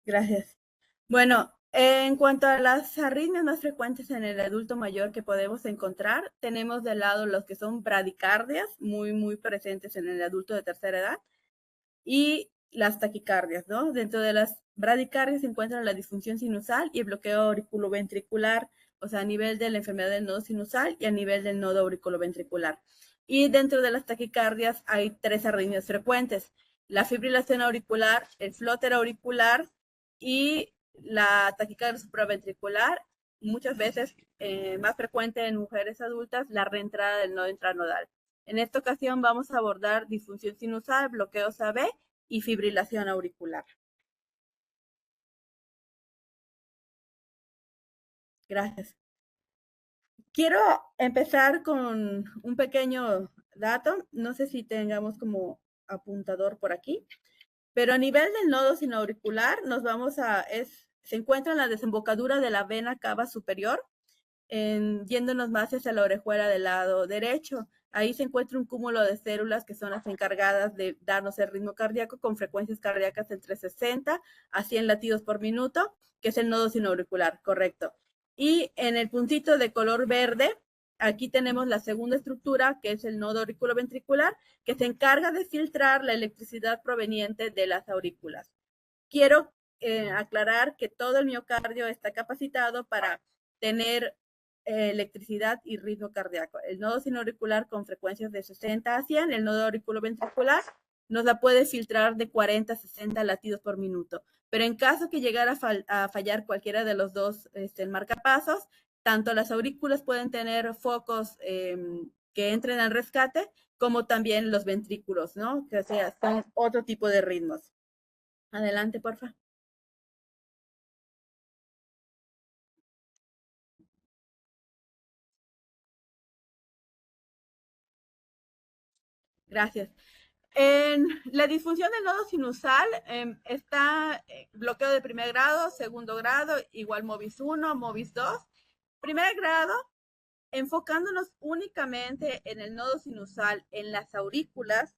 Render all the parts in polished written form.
Gracias. Bueno, en cuanto a las arritmias más frecuentes en el adulto mayor que podemos encontrar, tenemos de lado los que son bradicardias, muy presentes en el adulto de tercera edad, y las taquicardias, ¿no? Dentro de las bradicardias se encuentra la disfunción sinusal y el bloqueo auriculoventricular, o sea, a nivel de la enfermedad del nodo sinusal y a nivel del nodo auriculoventricular. Y dentro de las taquicardias hay tres arritmias frecuentes: la fibrilación auricular, el flóter auricular y la taquicardia supraventricular, muchas veces más frecuente en mujeres adultas, la reentrada del nodo intranodal. En esta ocasión vamos a abordar disfunción sinusal, bloqueos AB y fibrilación auricular. Gracias. Quiero empezar con un pequeño dato. No sé si tengamos como apuntador por aquí, pero a nivel del nodo sinoauricular se encuentra en la desembocadura de la vena cava superior, yéndonos más hacia la orejuela del lado derecho. Ahí se encuentra un cúmulo de células que son las encargadas de darnos el ritmo cardíaco con frecuencias cardíacas entre 60 a 100 latidos por minuto, que es el nodo sinoauricular, correcto. Y en el puntito de color verde, aquí tenemos la segunda estructura, que es el nodo auriculoventricular, que se encarga de filtrar la electricidad proveniente de las aurículas. Quiero aclarar que todo el miocardio está capacitado para tener electricidad y ritmo cardíaco. El nodo sinoauricular con frecuencias de 60 a 100, el nodo auriculoventricular nos la puede filtrar de 40 a 60 latidos por minuto. Pero en caso que llegara a fallar cualquiera de los dos marcapasos, tanto las aurículas pueden tener focos que entren al rescate, como también los ventrículos, ¿no? Que sea, son otro tipo de ritmos. Adelante, porfa. Gracias. En la disfunción del nodo sinusal está bloqueo de primer grado, segundo grado, igual MOVIS 1, MOVIS 2. Primer grado, enfocándonos únicamente en el nodo sinusal, en las aurículas.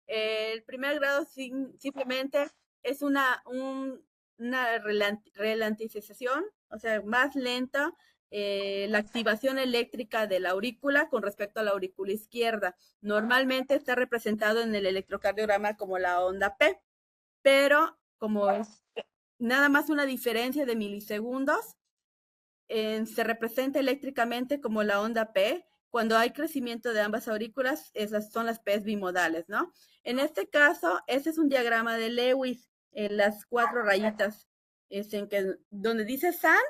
El primer grado simplemente es una ralentización, o sea, más lenta la activación eléctrica de la aurícula con respecto a la aurícula izquierda. Normalmente está representado en el electrocardiograma como la onda P, pero como es nada más una diferencia de milisegundos, se representa eléctricamente como la onda P. Cuando hay crecimiento de ambas aurículas, esas son las P's bimodales, ¿no? En este caso, este es un diagrama de Lewis, en las cuatro rayitas, donde dice SAN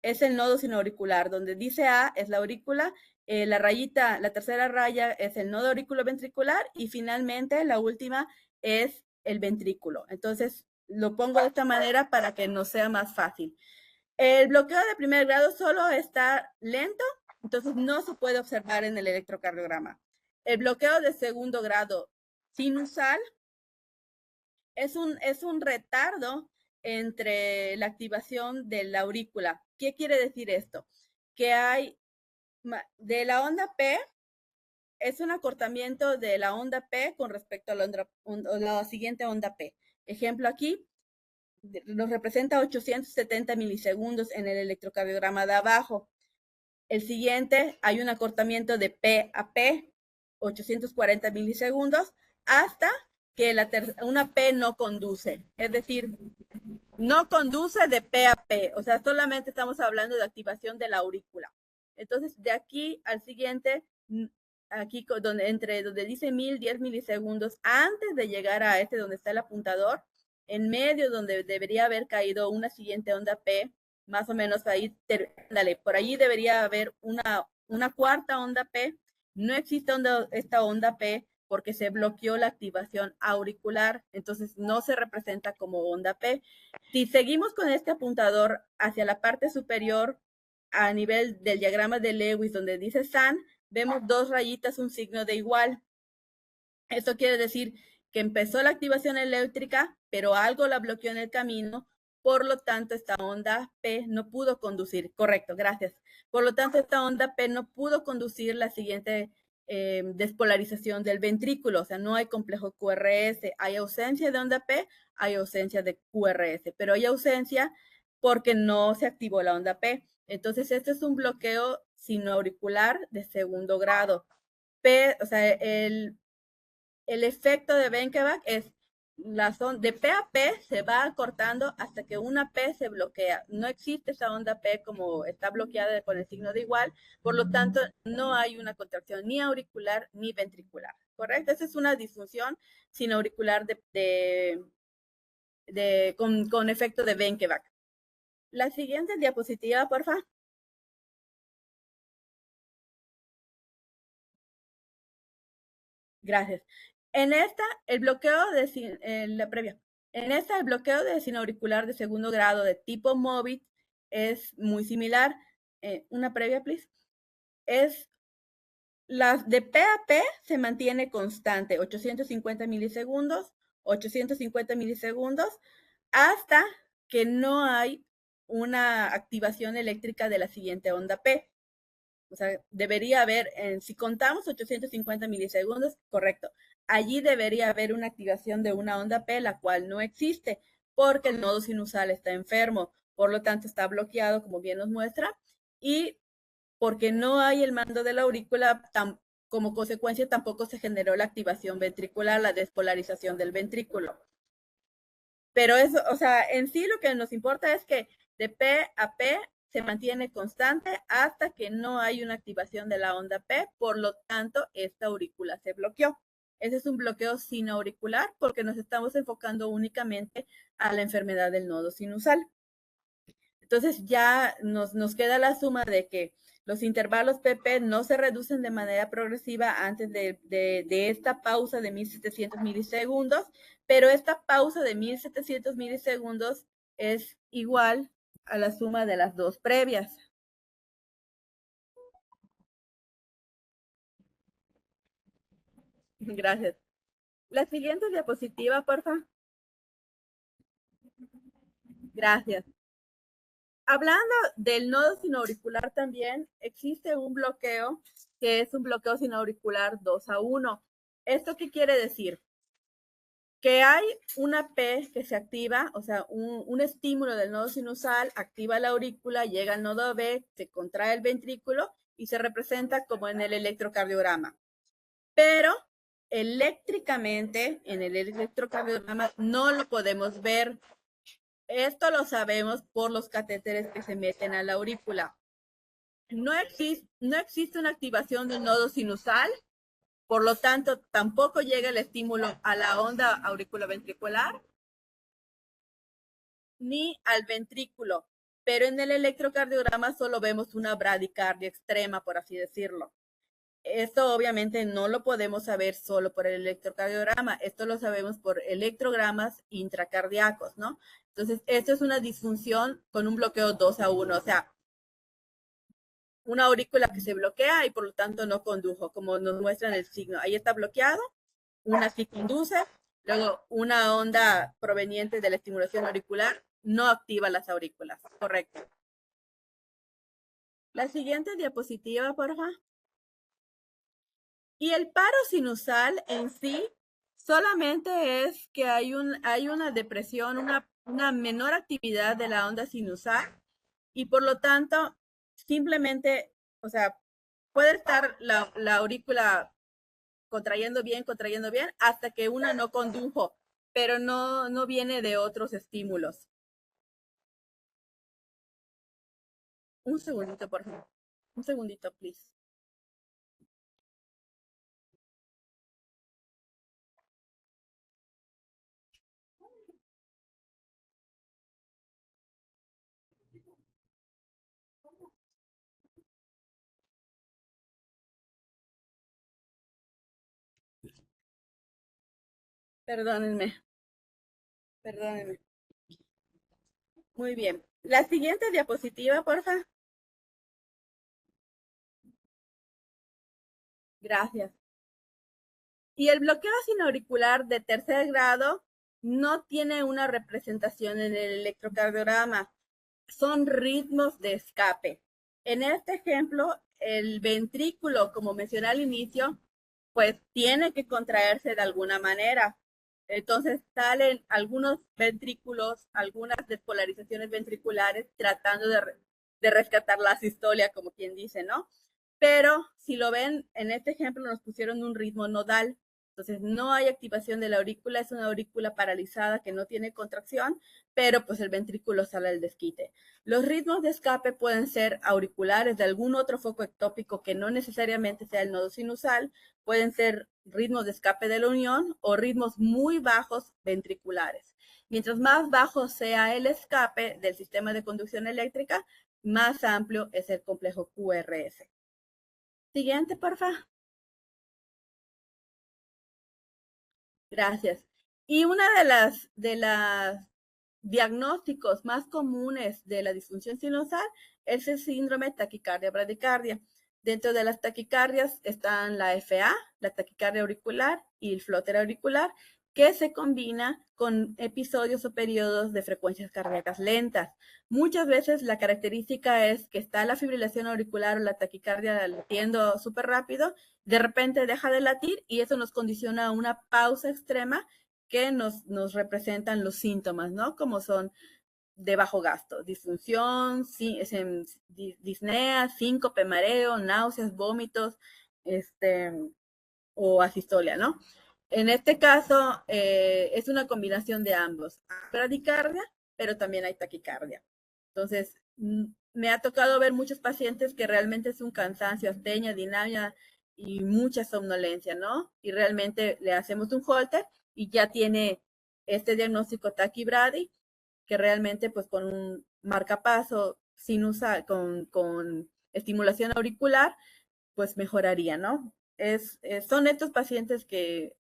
es el nodo sinoauricular, donde dice A es la aurícula, la rayita, la tercera raya es el nodo auriculoventricular y finalmente la última es el ventrículo. Entonces, lo pongo de esta manera para que nos sea más fácil. El bloqueo de primer grado solo está lento, entonces no se puede observar en el electrocardiograma. El bloqueo de segundo grado sinusal es un retardo entre la activación de la aurícula. ¿Qué quiere decir esto? Que hay de la onda P, es un acortamiento de la onda P con respecto a la siguiente onda P. Ejemplo aquí, nos representa 870 milisegundos en el electrocardiograma de abajo. El siguiente, hay un acortamiento de P a P, 840 milisegundos, hasta que una P no conduce. Es decir, no conduce de P a P, o sea, solamente estamos hablando de activación de la aurícula. Entonces, de aquí al siguiente, aquí donde dice 1010 milisegundos, antes de llegar a este donde está el apuntador, en medio donde debería haber caído una siguiente onda P, más o menos ahí, por allí debería haber una cuarta onda P. No existe esta onda P porque se bloqueó la activación auricular, entonces no se representa como onda P. Si seguimos con este apuntador hacia la parte superior, a nivel del diagrama de Lewis, donde dice SAN, vemos dos rayitas, un signo de igual. Esto quiere decir que empezó la activación eléctrica, pero algo la bloqueó en el camino, por lo tanto esta onda P no pudo conducir. Correcto, gracias. Por lo tanto esta onda P no pudo conducir la siguiente despolarización del ventrículo, o sea, no hay complejo QRS, hay ausencia de onda P, hay ausencia de QRS, pero hay ausencia porque no se activó la onda P. Entonces, este es un bloqueo sinoauricular de segundo grado. P, o sea, el efecto de Benkeback es de P a P se va acortando hasta que una P se bloquea. No existe esa onda P como está bloqueada con el signo de igual, por lo tanto no hay una contracción ni auricular ni ventricular, ¿correcto? Esa es una disfunción sinauricular con efecto de Benkeback. La siguiente diapositiva, por favor. Gracias. En esta, el bloqueo de la previa. En esta, el bloqueo de sinoauricular de segundo grado de tipo MOVIT es muy similar. Una previa, please. Es la de P a P se mantiene constante, 850 milisegundos, 850 milisegundos, hasta que no hay una activación eléctrica de la siguiente onda P. O sea, debería haber, si contamos 850 milisegundos, correcto. Allí debería haber una activación de una onda P, la cual no existe, porque el nodo sinusal está enfermo, por lo tanto está bloqueado, como bien nos muestra, y porque no hay el mando de la aurícula, como consecuencia tampoco se generó la activación ventricular, la despolarización del ventrículo. Pero eso, o sea, en sí lo que nos importa es que de P a P se mantiene constante hasta que no hay una activación de la onda P, por lo tanto, esta aurícula se bloqueó. Ese es un bloqueo sinauricular porque nos estamos enfocando únicamente a la enfermedad del nodo sinusal. Entonces ya nos queda la suma de que los intervalos PP no se reducen de manera progresiva antes de esta pausa de 1700 milisegundos, pero esta pausa de 1700 milisegundos es igual a la suma de las dos previas. Gracias. La siguiente diapositiva, por favor. Gracias. Hablando del nodo sinoauricular también, existe un bloqueo que es un bloqueo sinoauricular 2 a 1. ¿Esto qué quiere decir? Que hay una P que se activa, o sea, un estímulo del nodo sinusal, activa la aurícula, llega al nodo B, se contrae el ventrículo y se representa como en el electrocardiograma. Pero eléctricamente, en el electrocardiograma no lo podemos ver. Esto lo sabemos por los catéteres que se meten a la aurícula. No existe una activación del nodo sinusal, por lo tanto, tampoco llega el estímulo a la onda auriculoventricular ni al ventrículo, pero en el electrocardiograma solo vemos una bradicardia extrema, por así decirlo. Esto obviamente no lo podemos saber solo por el electrocardiograma, esto lo sabemos por electrogramas intracardíacos, ¿no? Entonces, esto es una disfunción con un bloqueo 2 a 1, o sea, una aurícula que se bloquea y por lo tanto no condujo, como nos muestra en el signo. Ahí está bloqueado, una sí conduce, luego una onda proveniente de la estimulación auricular no activa las aurículas, correcto. La siguiente diapositiva, por favor. Y el paro sinusal en sí solamente es que hay una depresión, una menor actividad de la onda sinusal y por lo tanto simplemente, o sea, puede estar la aurícula contrayendo bien, hasta que una no condujo, pero no viene de otros estímulos. Un segundito, por favor. Un segundito, please. Perdónenme, perdónenme. Muy bien. La siguiente diapositiva, por favor. Gracias. Y el bloqueo sinauricular de tercer grado no tiene una representación en el electrocardiograma. Son ritmos de escape. En este ejemplo, el ventrículo, como mencioné al inicio, pues tiene que contraerse de alguna manera. Entonces salen algunos ventrículos, algunas despolarizaciones ventriculares tratando de rescatar la sistolia, como quien dice, ¿no? Pero si lo ven, en este ejemplo nos pusieron un ritmo nodal. Entonces no hay activación de la aurícula, es una aurícula paralizada que no tiene contracción, pero pues el ventrículo sale al desquite. Los ritmos de escape pueden ser auriculares de algún otro foco ectópico que no necesariamente sea el nodo sinusal, pueden ser ritmos de escape de la unión o ritmos muy bajos ventriculares. Mientras más bajo sea el escape del sistema de conducción eléctrica, más amplio es el complejo QRS. Siguiente, porfa. Gracias. Y una de las diagnósticos más comunes de la disfunción sinusal es el síndrome taquicardia-bradicardia. Dentro de las taquicardias están la FA, la taquicardia auricular y el flóter auricular, que se combina con episodios o periodos de frecuencias cardíacas lentas. Muchas veces la característica es que está la fibrilación auricular o la taquicardia latiendo súper rápido, de repente deja de latir y eso nos condiciona a una pausa extrema que nos representan los síntomas, ¿no? Como son de bajo gasto, disfunción, disnea, síncope, mareo, náuseas, vómitos, o asistolia, ¿no? En este caso, es una combinación de ambos, bradicardia, pero también hay taquicardia. Entonces, me ha tocado ver muchos pacientes que realmente es un cansancio, astenia, dinamia y mucha somnolencia, ¿no? Y realmente le hacemos un holter y ya tiene este diagnóstico taquibradi, que realmente pues con un marcapaso sinusal, con estimulación auricular, pues mejoraría, ¿no? Son estos pacientes que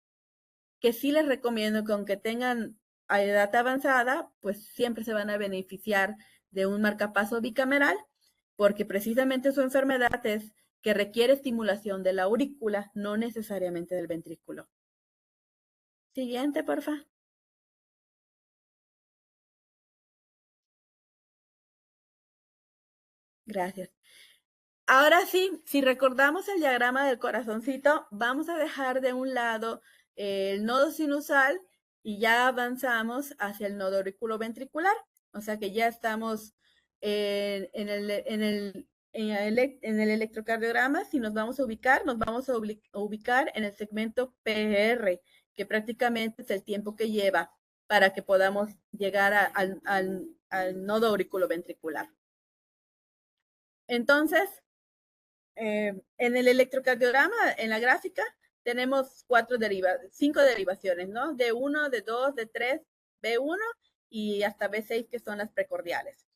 sí les recomiendo que aunque tengan a edad avanzada, pues siempre se van a beneficiar de un marcapaso bicameral, porque precisamente su enfermedad es que requiere estimulación de la aurícula, no necesariamente del ventrículo. Siguiente, porfa. Gracias. Ahora sí, si recordamos el diagrama del corazoncito, vamos a dejar de un lado el nodo sinusal y ya avanzamos hacia el nodo auriculoventricular. O sea que ya estamos en el electrocardiograma. Si nos vamos a ubicar, nos vamos a ubicar en el segmento PR, que prácticamente es el tiempo que lleva para que podamos llegar al nodo auriculoventricular. Entonces, en el electrocardiograma, en la gráfica, tenemos 5 derivaciones, ¿no? D1, D2, D3, B1 y hasta B6, que son las precordiales.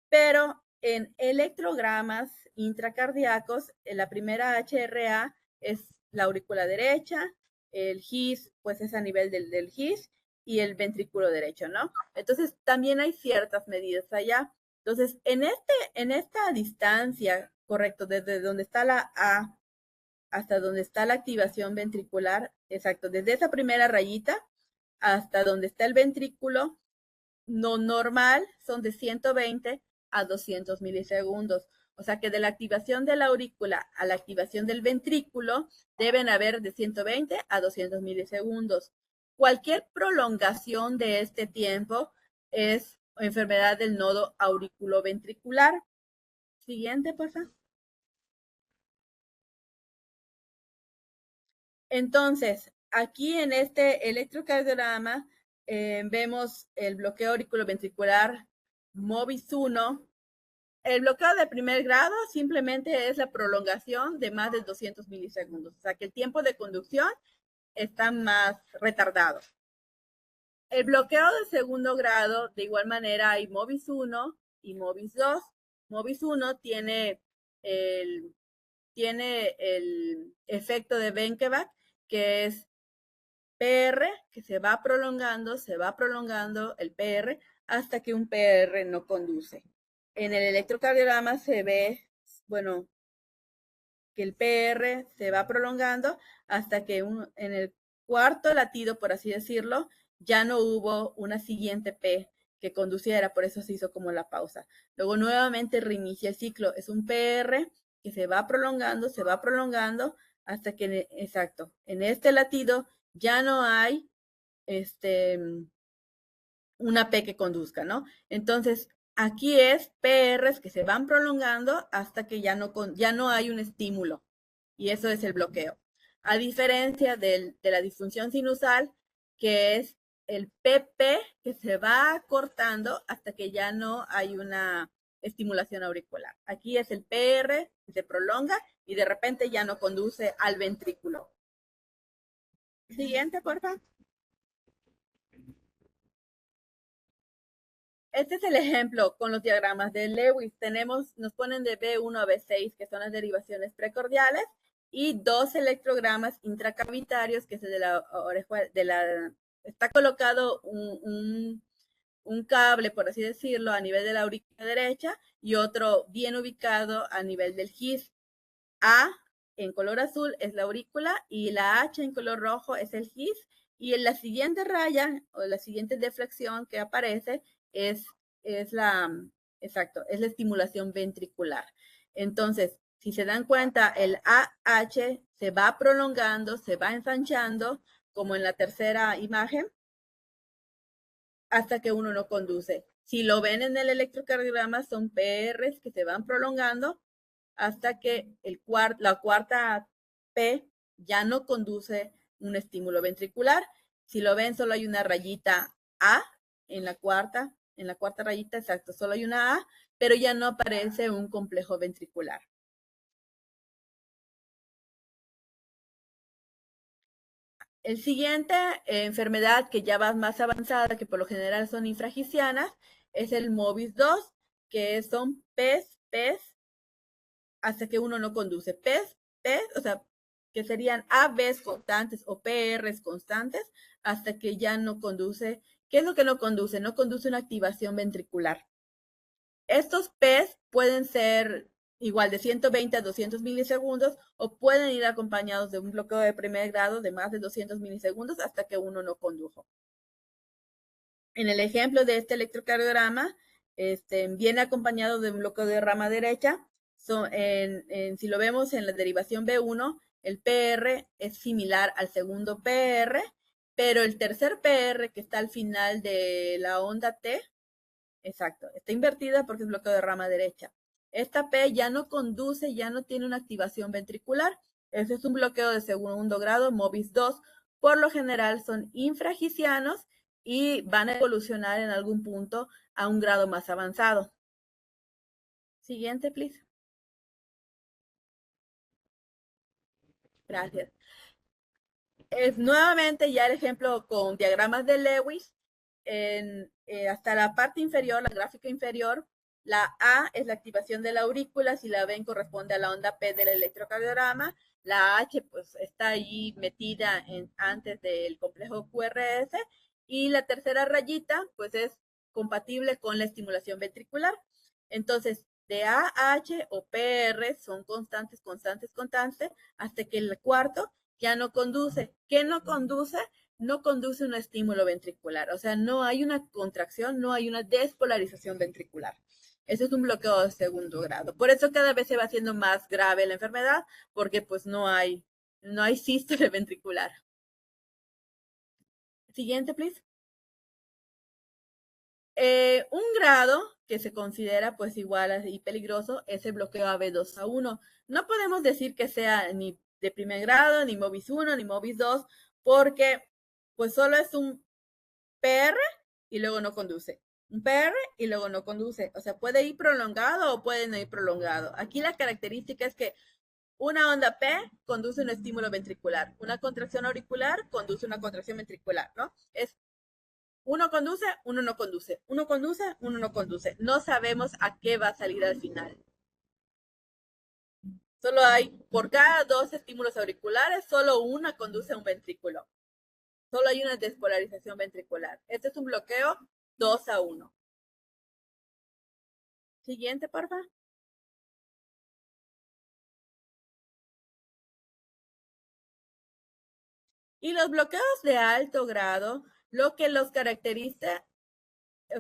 Pero en electrogramas intracardíacos, la primera HRA es la aurícula derecha, el GIS, pues es a nivel del GIS, y el ventrículo derecho, ¿no? Entonces, también hay ciertas medidas allá. Entonces, en esta distancia, correcto, desde donde está la A hasta donde está la activación ventricular, exacto, desde esa primera rayita hasta donde está el ventrículo, no normal son de 120 a 200 milisegundos. O sea que de la activación de la aurícula a la activación del ventrículo deben haber de 120 a 200 milisegundos. Cualquier prolongación de este tiempo es enfermedad del nodo auriculoventricular. Siguiente, por favor. Entonces, aquí en este electrocardiograma vemos el bloqueo auriculoventricular MOVIS 1. El bloqueo de primer grado simplemente es la prolongación de más de 200 milisegundos, o sea que el tiempo de conducción está más retardado. El bloqueo de segundo grado, de igual manera, hay MOVIS 1 y MOVIS 2. MOVIS 1 tiene el efecto de Benkevac, que es PR, que se va prolongando el PR hasta que un PR no conduce. En el electrocardiograma se ve, bueno, que el PR se va prolongando hasta que en el cuarto latido, por así decirlo, ya no hubo una siguiente P que conduciera, por eso se hizo como la pausa. Luego nuevamente reinicia el ciclo, es un PR que se va prolongando hasta que, exacto, en este latido ya no hay una P que conduzca, ¿no? Entonces, aquí es PRs que se van prolongando hasta que ya no hay un estímulo. Y eso es el bloqueo. A diferencia de la disfunción sinusal, que es el PP que se va cortando hasta que ya no hay una estimulación auricular. Aquí es el PR que se prolonga y de repente ya no conduce al ventrículo. Siguiente, por favor. Este es el ejemplo con los diagramas de Lewis. Nos ponen de B1 a B6, que son las derivaciones precordiales, y dos electrogramas intracavitarios, que es el de la oreja, está colocado un cable, por así decirlo, a nivel de la aurícula derecha y otro bien ubicado a nivel del GIS. A en color azul es la aurícula y la H en color rojo es el GIS. Y en la siguiente raya o la siguiente deflexión que aparece es, es la, exacto, es la estimulación ventricular. Entonces, si se dan cuenta, el AH se va prolongando, se va ensanchando, como en la tercera imagen, hasta que uno no conduce. Si lo ven en el electrocardiograma, son PRs que se van prolongando hasta que la cuarta P ya no conduce un estímulo ventricular. Si lo ven, solo hay una rayita A en la cuarta rayita, exacto, solo hay una A, pero ya no aparece un complejo ventricular. El siguiente enfermedad que ya va más avanzada, que por lo general son infragicianas, es el MOBIS 2, que son PES, hasta que uno no conduce. PES, o sea, que serían ABs constantes o PRs constantes, hasta que ya no conduce. ¿Qué es lo que no conduce? No conduce una activación ventricular. Estos PES pueden ser igual de 120 a 200 milisegundos o pueden ir acompañados de un bloqueo de primer grado de más de 200 milisegundos hasta que uno no condujo. En el ejemplo de este electrocardiograma, viene acompañado de un bloqueo de rama derecha. Si lo vemos en la derivación B1, el PR es similar al segundo PR, pero el tercer PR que está al final de la onda T, exacto, está invertida porque es bloqueo de rama derecha. Esta P ya no conduce, ya no tiene una activación ventricular. Ese es un bloqueo de segundo grado, MOBIS 2. Por lo general son infragicianos y van a evolucionar en algún punto a un grado más avanzado. Siguiente, please. Gracias. Es nuevamente ya el ejemplo con diagramas de Lewis. Hasta la parte inferior, la gráfica inferior, la A es la activación de la aurícula, si la ven corresponde a la onda P del electrocardiograma. La H pues está ahí metida antes del complejo QRS y la tercera rayita pues es compatible con la estimulación ventricular. Entonces, de A a H o PR son constantes, hasta que el cuarto ya no conduce. ¿Qué no conduce? No conduce un estímulo ventricular. O sea, no hay una contracción, no hay una despolarización ventricular. Eso es un bloqueo de segundo grado. Por eso cada vez se va haciendo más grave la enfermedad, porque pues no hay sístole ventricular. Siguiente, please. Un grado que se considera pues igual y peligroso es el bloqueo AB2A1. No podemos decir que sea ni de primer grado, ni MOBIS 1, ni MOBIS 2, porque pues solo es un PR y luego no conduce. Un PR y luego no conduce. O sea, puede ir prolongado o puede no ir prolongado. Aquí la característica es que una onda P conduce un estímulo ventricular. Una contracción auricular conduce una contracción ventricular, ¿no? Es uno conduce, uno no conduce. Uno conduce, uno no conduce. No sabemos a qué va a salir al final. Solo hay, por cada dos estímulos auriculares, solo una conduce a un ventrículo. Solo hay una despolarización ventricular. Este es un bloqueo 2-1. Siguiente, por favor. Y los bloqueos de alto grado, lo que los caracteriza,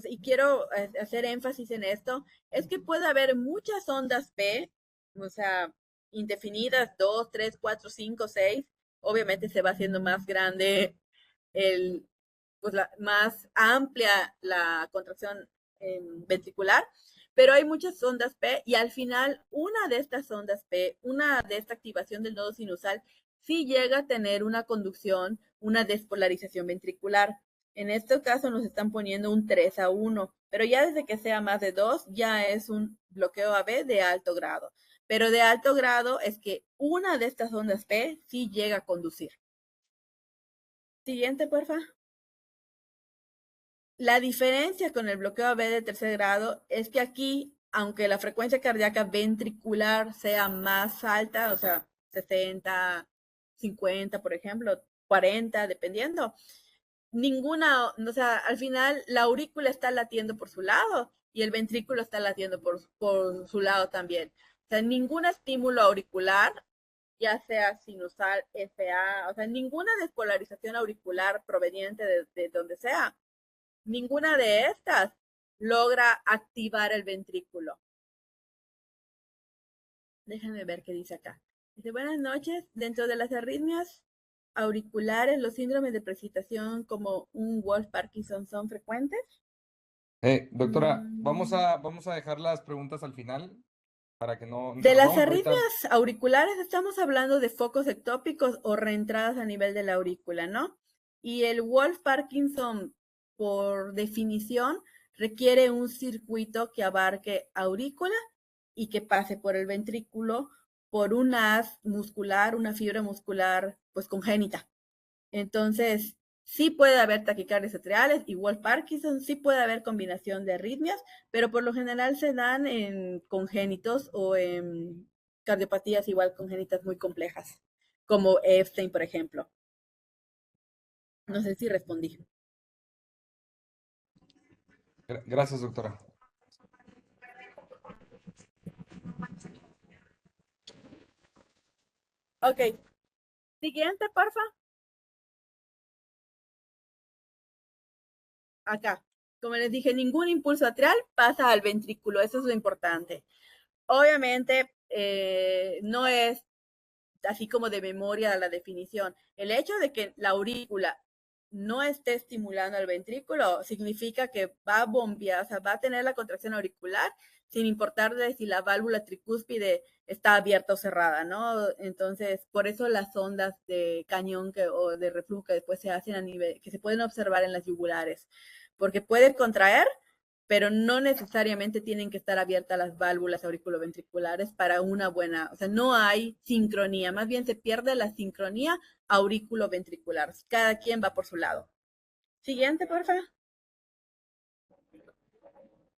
y quiero hacer énfasis en esto, es que puede haber muchas ondas P, o sea, indefinidas, 2, 3, 4, 5, 6, obviamente se va haciendo más grande el, pues más amplia la contracción ventricular, pero hay muchas ondas P y al final una de estas ondas P, una de esta activación del nodo sinusal, sí llega a tener una conducción, una despolarización ventricular. En este caso nos están poniendo un 3-1, pero ya desde que sea más de 2 ya es un bloqueo AB de alto grado. Pero de alto grado es que una de estas ondas P sí llega a conducir. Siguiente, porfa. La diferencia con el bloqueo AB de tercer grado es que aquí, aunque la frecuencia cardíaca ventricular sea más alta, o sea, 60, 50, por ejemplo, 40, dependiendo, ninguna, o sea, al final la aurícula está latiendo por su lado y el ventrículo está latiendo por su lado también. O sea, ningún estímulo auricular, ya sea sinusal, FA, o sea, ninguna despolarización auricular proveniente de donde sea, ninguna de estas logra activar el ventrículo. Déjenme ver qué dice acá. Dice, buenas noches. Dentro de las arritmias auriculares, los síndromes de precipitación como un Wolff-Parkinson son frecuentes. Doctora, Mm. vamos a dejar las preguntas al final para que no se De nos las vamos ahorita. arritmias auriculares estamos hablando de focos ectópicos o reentradas a nivel de la aurícula, ¿no? Y el Wolff-Parkinson, por definición, requiere un circuito que abarque aurícula y que pase por el ventrículo por un haz muscular, una fibra muscular, pues congénita. Entonces, sí puede haber taquicardias atriales, igual Parkinson, sí puede haber combinación de arritmias, pero por lo general se dan en congénitos o en cardiopatías igual congénitas muy complejas, como Epstein, por ejemplo. No sé si respondí. Gracias, doctora. Ok, siguiente, porfa. Acá. Como les dije, ningún impulso atrial pasa al ventrículo, eso es lo importante. Obviamente, no es así como de memoria la definición. El hecho de que la aurícula no esté estimulando al ventrículo significa que va a bombear, o sea, va a tener la contracción auricular sin importar de si la válvula tricúspide está abierta o cerrada, ¿no? Entonces, por eso las ondas de cañón o de reflujo que después se hacen a nivel, que se pueden observar en las yugulares, porque puede contraer, pero no necesariamente tienen que estar abiertas las válvulas auriculoventriculares para una buena, o sea, no hay sincronía, más bien se pierde la sincronía auriculoventricular. Cada quien va por su lado. Siguiente, porfa.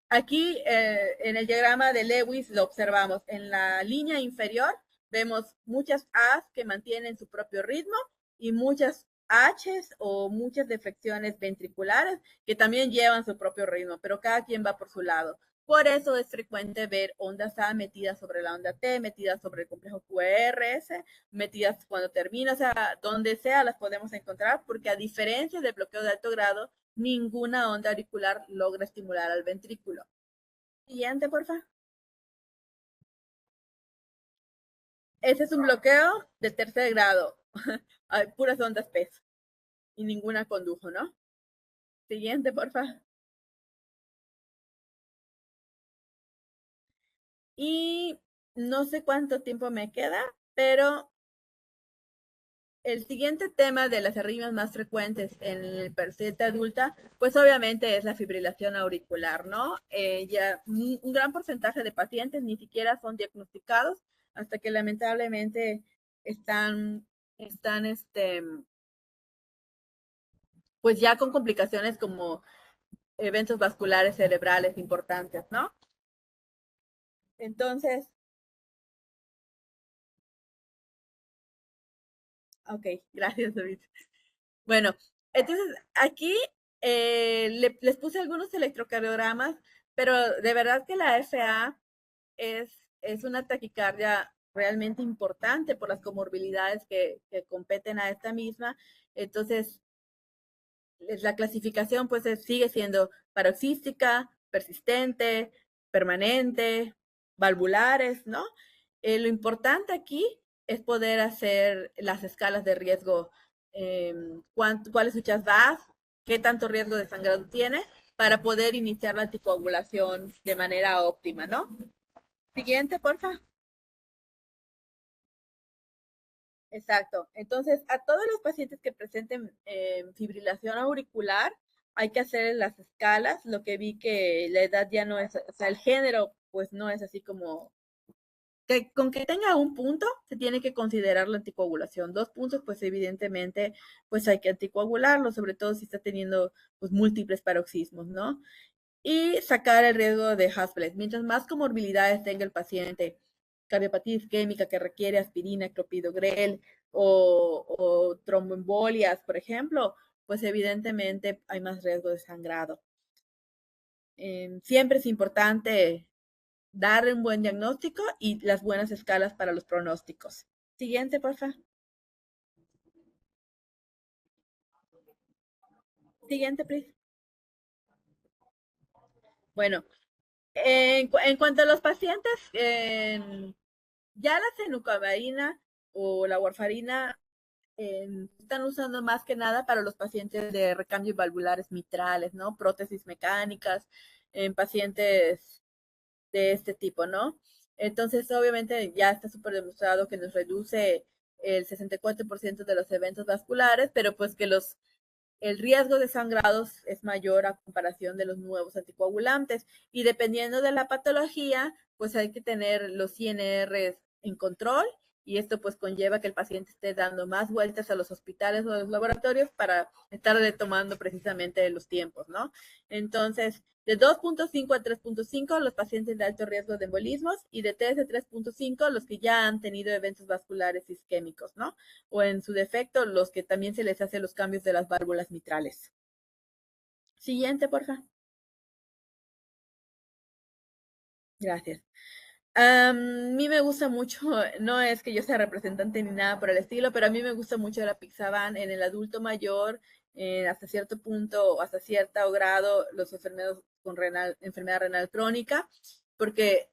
Aquí en el diagrama de Lewis lo observamos. En la línea inferior vemos muchas A's que mantienen su propio ritmo y muchas H's o muchas deflexiones ventriculares que también llevan su propio ritmo, pero cada quien va por su lado. Por eso es frecuente ver ondas A metidas sobre la onda T, metidas sobre el complejo QRS, metidas cuando termina, o sea, donde sea las podemos encontrar, porque a diferencia del bloqueo de alto grado, ninguna onda auricular logra estimular al ventrículo. Siguiente, porfa. Ese es un bloqueo de tercer grado. Hay puras ondas P y ninguna condujo, ¿no? Siguiente, porfa. Y no sé cuánto tiempo me queda, pero el siguiente tema de las arritmias más frecuentes en el paciente adulta, pues obviamente es la fibrilación auricular, ¿no? Ya un gran porcentaje de pacientes ni siquiera son diagnosticados hasta que lamentablemente están pues ya con complicaciones como eventos vasculares cerebrales importantes, ¿no? Entonces, ok, gracias, David. Bueno, entonces aquí les puse algunos electrocardiogramas, pero de verdad que la FA es una taquicardia realmente importante por las comorbilidades que competen a esta misma. Entonces, la clasificación pues sigue siendo paroxística, persistente, permanente, valvulares, ¿no? Lo importante aquí es poder hacer las escalas de riesgo, cuál es su chas-VAS, qué tanto riesgo de sangrado tiene, para poder iniciar la anticoagulación de manera óptima, ¿no? Siguiente, porfa. Exacto. Entonces, a todos los pacientes que presenten fibrilación auricular, hay que hacer las escalas. Lo que vi que la edad ya no es, o sea, el género, pues no es así como que con que tenga un punto, se tiene que considerar la anticoagulación. 2 puntos, pues evidentemente, pues hay que anticoagularlo, sobre todo si está teniendo pues múltiples paroxismos, ¿no? Y sacar el riesgo de Haspelet. Mientras más comorbilidades tenga el paciente, cardiopatía isquémica que requiere aspirina, clopidogrel o tromboembolias, por ejemplo, pues evidentemente hay más riesgo de sangrado. Siempre es importante dar un buen diagnóstico y las buenas escalas para los pronósticos. Siguiente, porfa. Siguiente, please. Bueno, en cuanto a los pacientes, ya la fenucamarina o la warfarina están usando más que nada para los pacientes de recambios valvulares mitrales, ¿no? Prótesis mecánicas, en pacientes de este tipo, ¿no? Entonces, obviamente, ya está súper demostrado que nos reduce el 64% de los eventos vasculares, pero pues que el riesgo de sangrados es mayor a comparación de los nuevos anticoagulantes. Y dependiendo de la patología, pues hay que tener los INRs en control y esto pues conlleva que el paciente esté dando más vueltas a los hospitales o a los laboratorios para estar retomando precisamente los tiempos, ¿no? Entonces, de 2.5 a 3.5 los pacientes de alto riesgo de embolismos y de 3 a 3.5 los que ya han tenido eventos vasculares isquémicos, ¿no? O en su defecto los que también se les hace los cambios de las válvulas mitrales. Siguiente, porfa. Gracias. A mí me gusta mucho, no es que yo sea representante ni nada por el estilo, pero a mí me gusta mucho la Pixaban en el adulto mayor, hasta cierto punto, hasta cierto grado, los enfermos con enfermedad renal crónica, porque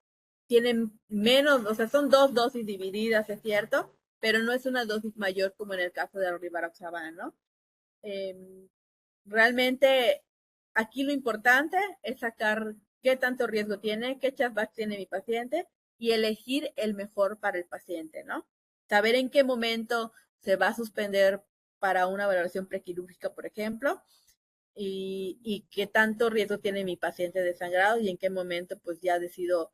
tienen menos, o sea, son 2 dosis divididas, es cierto, pero no es una dosis mayor como en el caso de Rivaroxaban, ¿no? Eh, Realmente aquí lo importante es sacar qué tanto riesgo tiene, qué chargeback tiene mi paciente y elegir el mejor para el paciente, ¿no? Saber en qué momento se va a suspender para una valoración prequirúrgica, por ejemplo, y qué tanto riesgo tiene mi paciente de sangrado y en qué momento pues ya decido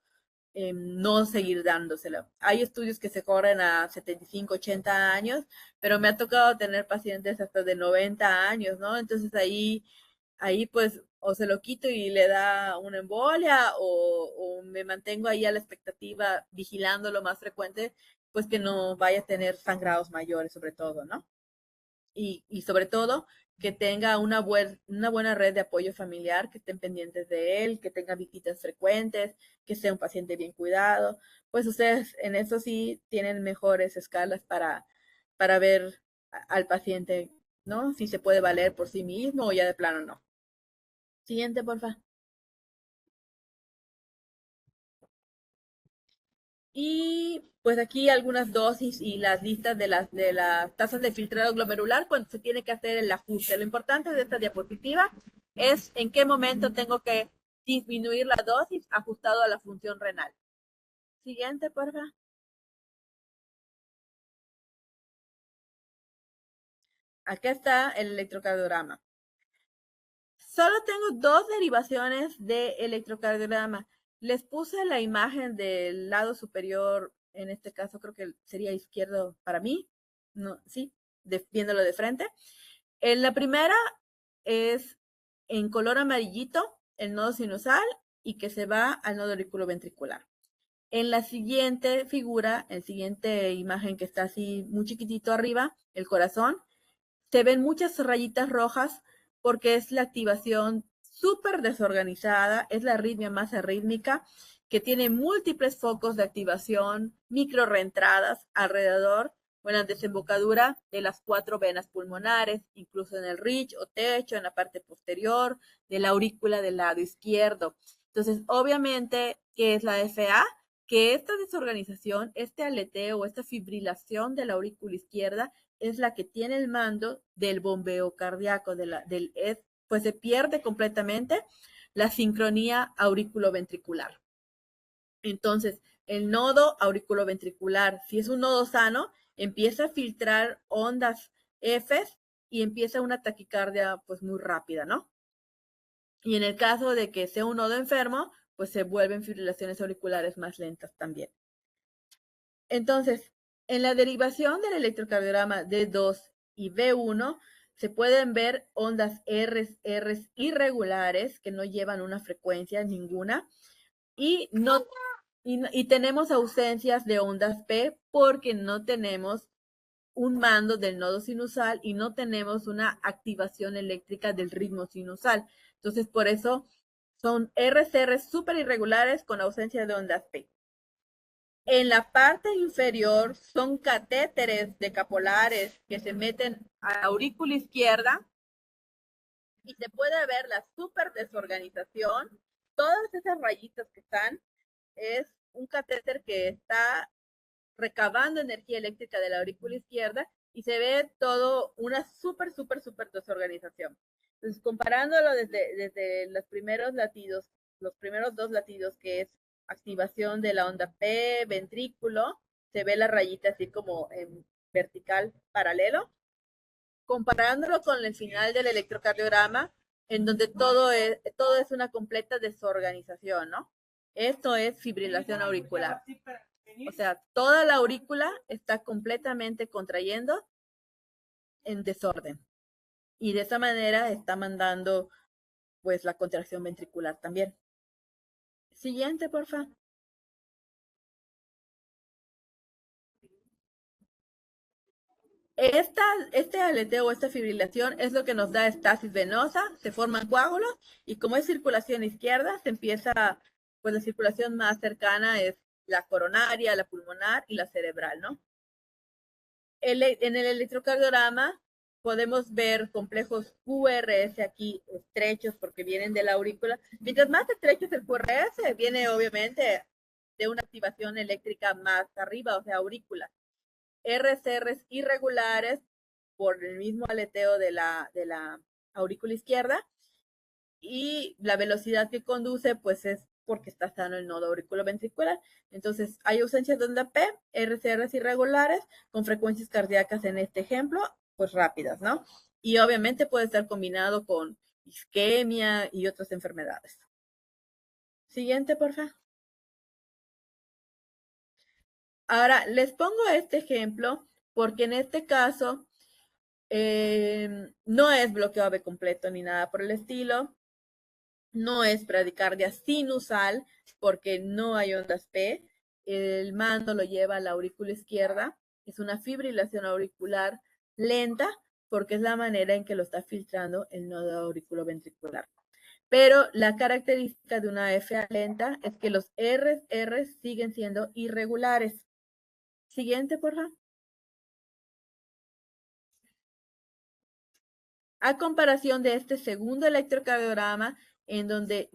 no seguir dándoselo. Hay estudios que se corren a 75, 80 años, pero me ha tocado tener pacientes hasta de 90 años, ¿no? Entonces ahí pues o se lo quito y le da una embolia o me mantengo ahí a la expectativa vigilando lo más frecuente, pues que no vaya a tener sangrados mayores sobre todo, ¿no? Y sobre todo que tenga una buena red de apoyo familiar, que estén pendientes de él, que tenga visitas frecuentes, que sea un paciente bien cuidado. Pues ustedes en eso sí tienen mejores escalas para ver al paciente, ¿no? Si se puede valer por sí mismo o ya de plano no. Siguiente, porfa. Y pues aquí algunas dosis y las listas de las tasas de filtrado glomerular cuando se tiene que hacer el ajuste. Lo importante de esta diapositiva es en qué momento tengo que disminuir la dosis ajustado a la función renal. Siguiente, porfa. Acá está el electrocardiograma. Solo tengo 2 derivaciones de electrocardiograma. Les puse la imagen del lado superior, en este caso creo que sería izquierdo para mí, no, sí, viéndolo de frente. En la primera es en color amarillito el nodo sinusal y que se va al nodo auriculoventricular. En la siguiente figura, en la siguiente imagen que está así muy chiquitito arriba, el corazón, se ven muchas rayitas rojas porque es la activación súper desorganizada, es la arritmia más arrítmica que tiene múltiples focos de activación, micro reentradas alrededor o en la desembocadura de las 4 venas pulmonares, incluso en el ridge o techo, en la parte posterior de la aurícula del lado izquierdo. Entonces, obviamente, ¿qué es la FA? que esta desorganización, este aleteo o esta fibrilación de la aurícula izquierda es la que tiene el mando del bombeo cardíaco, pues se pierde completamente la sincronía auriculoventricular. Entonces, el nodo auriculoventricular, si es un nodo sano, empieza a filtrar ondas Fs y empieza una taquicardia pues muy rápida, ¿no? Y en el caso de que sea un nodo enfermo, pues se vuelven fibrilaciones auriculares más lentas también. Entonces, en la derivación del electrocardiograma D2 y B1 se pueden ver ondas Rs irregulares que no llevan una frecuencia ninguna y tenemos ausencias de ondas P porque no tenemos un mando del nodo sinusal y no tenemos una activación eléctrica del ritmo sinusal. Entonces, por eso son RCR súper irregulares con ausencia de ondas P. En la parte inferior son catéteres decapolares que se meten a la aurícula izquierda y se puede ver la súper desorganización. Todas esas rayitas que están es un catéter que está recabando energía eléctrica de la aurícula izquierda y se ve todo una súper desorganización. Entonces, comparándolo desde los primeros latidos, los primeros dos latidos, que es activación de la onda P, ventrículo, se ve la rayita así como en vertical paralelo. Comparándolo con el final del electrocardiograma, en donde todo es una completa desorganización, ¿no? Esto es fibrilación auricular. O sea, toda la aurícula está completamente contrayendo en desorden. Y de esa manera está mandando pues la contracción ventricular también. Siguiente, porfa. Este aleteo o esta fibrilación es lo que nos da estasis venosa, se forman coágulos y como es circulación izquierda, se empieza, pues la circulación más cercana es la coronaria, la pulmonar y la cerebral, ¿no? En el electrocardiograma podemos ver complejos QRS aquí estrechos porque vienen de la aurícula. Mientras más estrecho es el QRS, viene obviamente de una activación eléctrica más arriba, o sea, aurícula. RCRs irregulares por el mismo aleteo de la aurícula izquierda y la velocidad que conduce pues es porque está sano el nodo auriculoventricular. Entonces, hay ausencia de onda P, RCRs irregulares con frecuencias cardíacas en este ejemplo, pues rápidas, ¿no? Y obviamente puede estar combinado con isquemia y otras enfermedades. Siguiente, por favor. Ahora, les pongo este ejemplo porque en este caso no es bloqueo AV completo ni nada por el estilo. No es bradicardia sinusal porque no hay ondas P. El mando lo lleva a la aurícula izquierda. Es una fibrilación auricular lenta porque es la manera en que lo está filtrando el nodo auriculoventricular. Pero la característica de una FA lenta es que los R siguen siendo irregulares. Siguiente, por favor. A comparación de este segundo electrocardiograma, en donde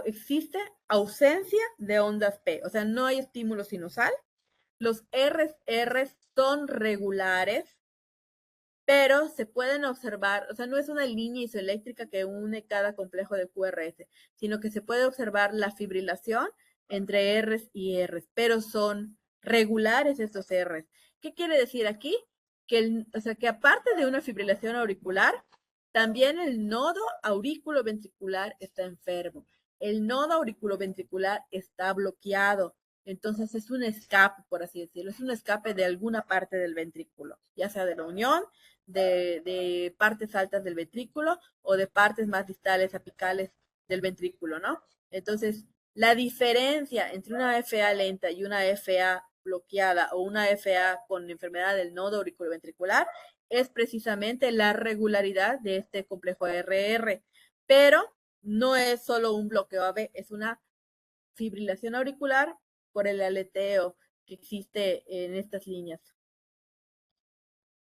existe ausencia de ondas P, o sea, no hay estímulo sinusal. Los R son regulares, pero se pueden observar, o sea, no es una línea isoeléctrica que une cada complejo de QRS, sino que se puede observar la fibrilación entre Rs y Rs, pero son regulares estos Rs. ¿Qué quiere decir aquí? O sea, que aparte de una fibrilación auricular, también el nodo auriculoventricular está enfermo. El nodo auriculoventricular está bloqueado. Entonces es un escape, por así decirlo, es un escape de alguna parte del ventrículo, ya sea de la unión de partes altas del ventrículo o de partes más distales apicales del ventrículo, ¿no? Entonces, la diferencia entre una FA lenta y una FA bloqueada o una FA con enfermedad del nodo auriculoventricular es precisamente la regularidad de este complejo RR, pero no es solo un bloqueo AB, es una fibrilación auricular por el aleteo que existe en estas líneas.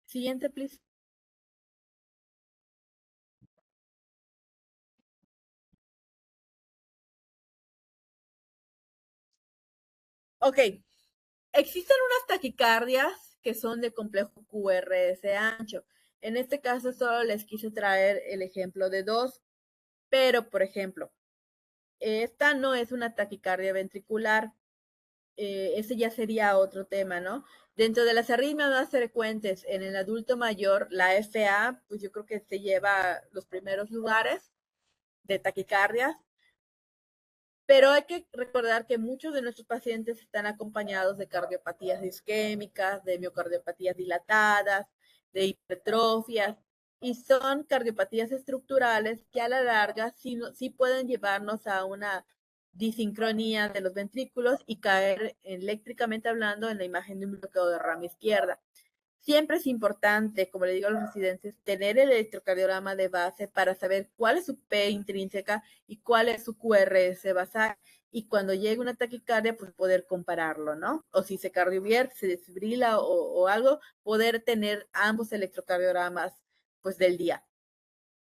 Siguiente, please. Ok, existen unas taquicardias que son de complejo QRS ancho. En este caso solo les quise traer el ejemplo de dos, pero por ejemplo, esta no es una taquicardia ventricular, ese ya sería otro tema, ¿no? Dentro de las arritmias más frecuentes en el adulto mayor, la FA, pues yo creo que se lleva los primeros lugares de taquicardias, pero hay que recordar que muchos de nuestros pacientes están acompañados de cardiopatías isquémicas, de miocardiopatías dilatadas, de hipertrofias, y son cardiopatías estructurales que a la larga sí pueden llevarnos a una disincronía de los ventrículos y caer eléctricamente hablando en la imagen de un bloqueo de rama izquierda. Siempre es importante, como le digo a los residentes, tener el electrocardiograma de base para saber cuál es su P intrínseca y cuál es su QRS basal. Y cuando llegue una taquicardia, pues poder compararlo, ¿no? O si se cardiovierte, se desfibrila o algo, poder tener ambos electrocardiogramas, pues del día.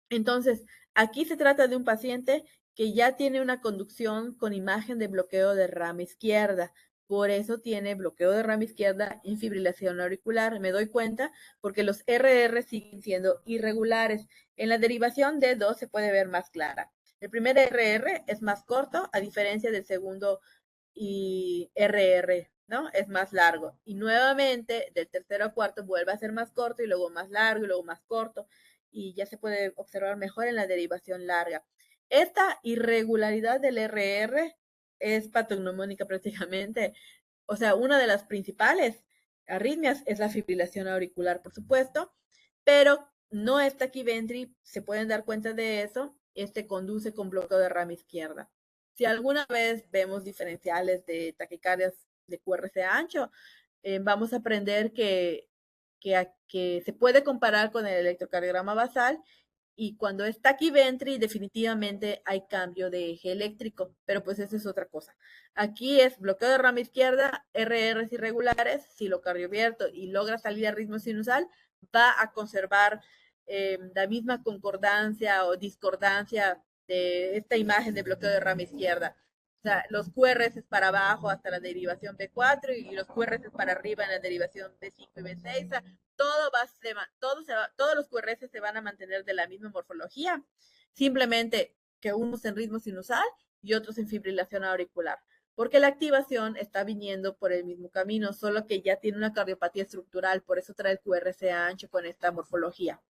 Entonces, aquí se trata de un paciente que ya tiene una conducción con imagen de bloqueo de rama izquierda. Por eso tiene bloqueo de rama izquierda en fibrilación auricular. Me doy cuenta porque los RR siguen siendo irregulares. En la derivación D2 se puede ver más clara. El primer RR es más corto, a diferencia del segundo y RR, ¿no? Es más largo. Y nuevamente, del tercero a cuarto vuelve a ser más corto y luego más largo y luego más corto. Y ya se puede observar mejor en la derivación larga. Esta irregularidad del RR es patognomónica prácticamente. O sea, una de las principales arritmias es la fibrilación auricular, por supuesto, pero no es taquiventri, se pueden dar cuenta de eso, este conduce con bloqueo de rama izquierda. Si alguna vez vemos diferenciales de taquicardias de QRC ancho, vamos a aprender que se puede comparar con el electrocardiograma basal y cuando es taquiventri definitivamente hay cambio de eje eléctrico, pero pues eso es otra cosa. Aquí es bloqueo de rama izquierda, RRs irregulares, si lo cardiovierto y logra salir a ritmo sinusal, va a conservar la misma concordancia o discordancia de esta imagen de bloqueo de rama izquierda. O sea, los QRS para abajo hasta la derivación B4 y los QRS para arriba en la derivación B5 y B6. O sea, todos los QRS se van a mantener de la misma morfología, simplemente que unos en ritmo sinusal y otros en fibrilación auricular, porque la activación está viniendo por el mismo camino, solo que ya tiene una cardiopatía estructural, por eso trae el QRS ancho con esta morfología.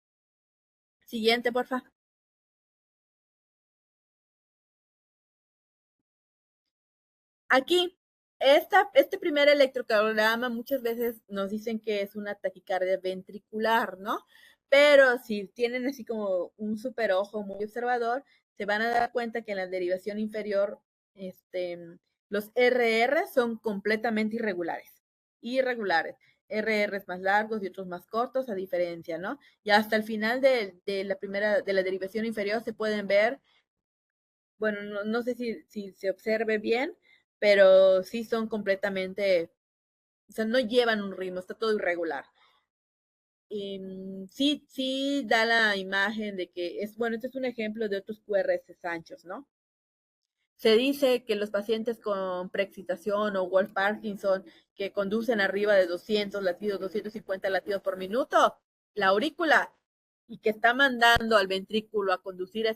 Siguiente, por favor. Aquí, este primer electrocardiograma muchas veces nos dicen que es una taquicardia ventricular, ¿no? Pero si tienen así como un super ojo muy observador, se van a dar cuenta que en la derivación inferior, los RR son completamente irregulares. Irregulares. RRs más largos y otros más cortos, a diferencia, ¿no? Y hasta el final de la derivación inferior se pueden ver, bueno, no sé si se observe bien, pero sí son completamente, o sea, no llevan un ritmo, está todo irregular. Y sí da la imagen de que es, bueno, este es un ejemplo de otros QRS anchos, ¿no? Se dice que los pacientes con preexcitación o Wolf Parkinson que conducen arriba de 200 latidos, 250 latidos por minuto, la aurícula, y que está mandando al ventrículo a conducir a